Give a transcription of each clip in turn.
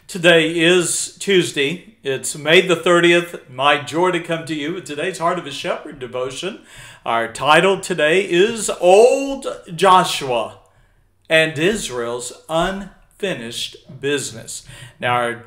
Today is Tuesday. It's May the 30th. My joy to come to you with today's Heart of a Shepherd devotion. Our title today is Old Joshua and Israel's Unfinished Business. Now our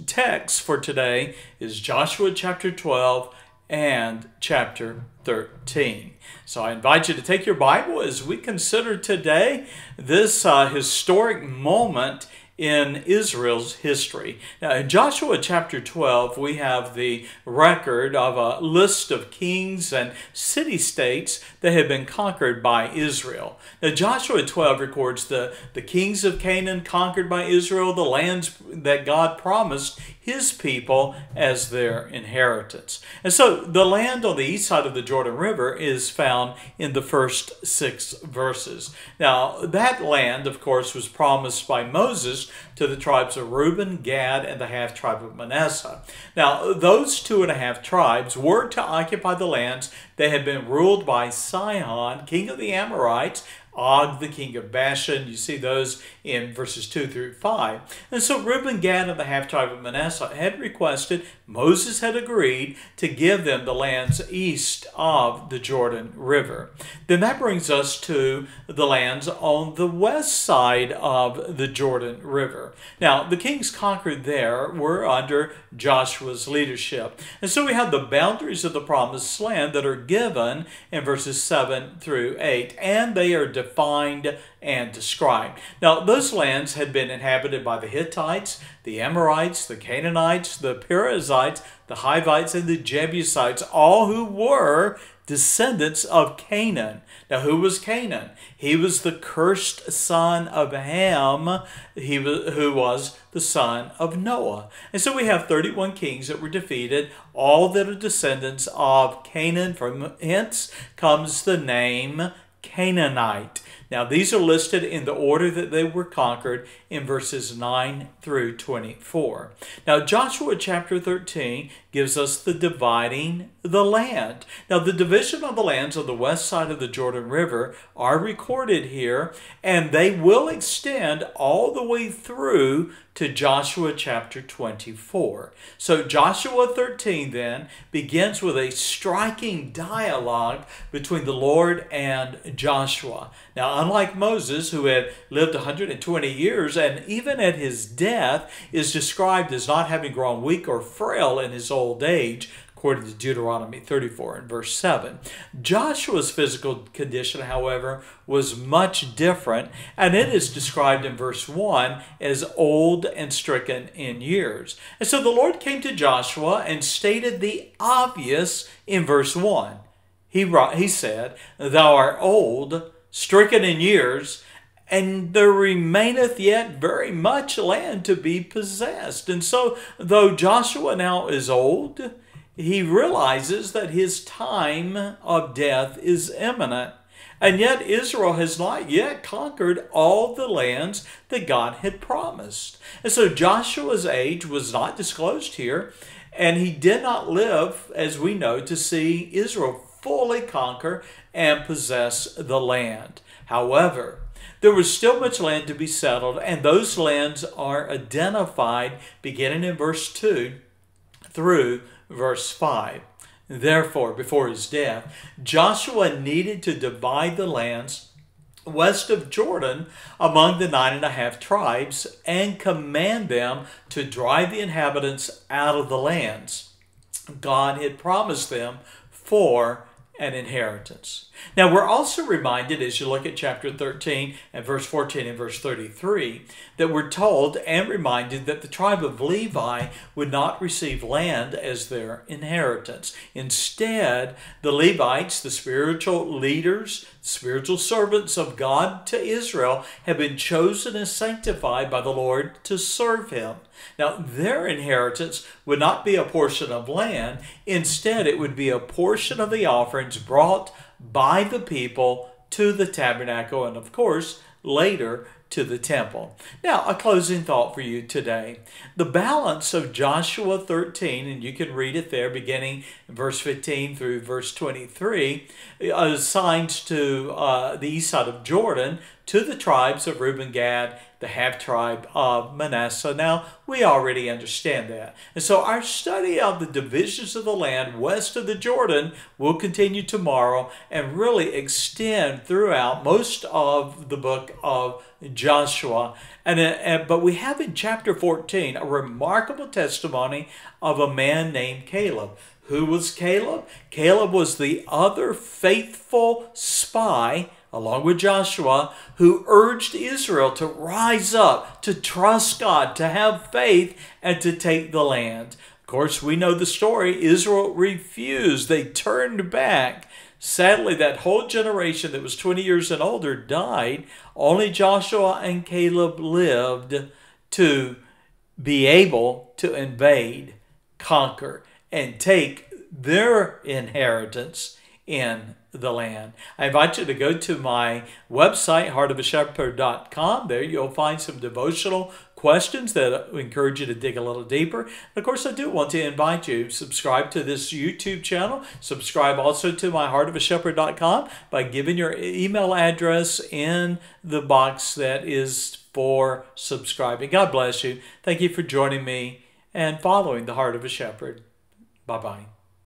text for today is Joshua chapter 12 and chapter 13. So I invite you to take your Bible as we consider today this historic moment in Israel's history. Now, in Joshua chapter 12, we have the record of a list of kings and city-states that had been conquered by Israel. Now, Joshua 12 records the kings of Canaan conquered by Israel, the lands that God promised his people as their inheritance. And so the land on the east side of the Jordan River is found in the first 6 verses. Now, that land, of course, was promised by Moses to the tribes of Reuben, Gad, and the half-tribe of Manasseh. Now, those 2.5 tribes were to occupy the lands that had been ruled by Sihon, king of the Amorites, Og, the king of Bashan. You see those in verses 2 through 5. And so Reuben, Gad, and the half-tribe of Manasseh had requested, Moses had agreed to give them the lands east of the Jordan River. Then that brings us to the lands on the west side of the Jordan River. Now, the kings conquered there were under Joshua's leadership. And so we have the boundaries of the promised land that are given in verses 7 through 8, and they are defined and described. Now, those lands had been inhabited by the Hittites, the Amorites, the Canaanites, the Perizzites, the Hivites, and the Jebusites, all who were descendants of Canaan. Now, who was Canaan? He was the cursed son of Ham, who was the son of Noah. And so we have 31 kings that were defeated, all that are descendants of Canaan. From hence comes the name Canaanite. Now, these are listed in the order that they were conquered in verses 9 through 24. Now, Joshua chapter 13 gives us the dividing the land. Now, the division of the lands on the west side of the Jordan River are recorded here, and they will extend all the way through to Joshua chapter 24. So Joshua 13 then begins with a striking dialogue between the Lord and Joshua. Now, unlike Moses, who had lived 120 years and even at his death is described as not having grown weak or frail in his old age, according to Deuteronomy 34 and verse 7. Joshua's physical condition, however, was much different, and it is described in verse 1 as old and stricken in years. And so the Lord came to Joshua and stated the obvious in verse 1. He said, "Thou art old, stricken in years, and there remaineth yet very much land to be possessed." And so, though Joshua now is old, he realizes that his time of death is imminent. And yet Israel has not yet conquered all the lands that God had promised. And so Joshua's age was not disclosed here, and he did not live, as we know, to see Israel fully conquer and possess the land. However, there was still much land to be settled, and those lands are identified beginning in verse 2 through verse 5. Therefore, before his death, Joshua needed to divide the lands west of Jordan among the 9.5 tribes and command them to drive the inhabitants out of the lands God had promised them for an inheritance. Now, we're also reminded, as you look at chapter 13 and verse 14 and verse 33, that we're told and reminded that the tribe of Levi would not receive land as their inheritance. Instead, the Levites, the spiritual leaders, spiritual servants of God to Israel, have been chosen and sanctified by the Lord to serve him. Now, their inheritance would not be a portion of land. Instead, it would be a portion of the offerings brought by the people to the tabernacle and, of course, later to the temple. Now, a closing thought for you today. The balance of Joshua 13, and you can read it there beginning in verse 15 through verse 23, assigns to the east side of Jordan to the tribes of Reuben, Gad, the half-tribe of Manasseh. Now, we already understand that. And so our study of the divisions of the land west of the Jordan will continue tomorrow and really extend throughout most of the book of Joshua. But we have in chapter 14 a remarkable testimony of a man named Caleb. Who was Caleb? Caleb was the other faithful spy, along with Joshua, who urged Israel to rise up, to trust God, to have faith, and to take the land. Of course, we know the story. Israel refused. They turned back. Sadly, that whole generation that was 20 years and older died. Only Joshua and Caleb lived to be able to invade, conquer, and take their inheritance in the land. I invite you to go to my website, heartofashepherd.com. There you'll find some devotional questions that encourage you to dig a little deeper. And of course, I do want to invite you to subscribe to this YouTube channel. Subscribe also to my heartofashepherd.com by giving your email address in the box that is for subscribing. God bless you. Thank you for joining me and following the Heart of a Shepherd. Bye-bye.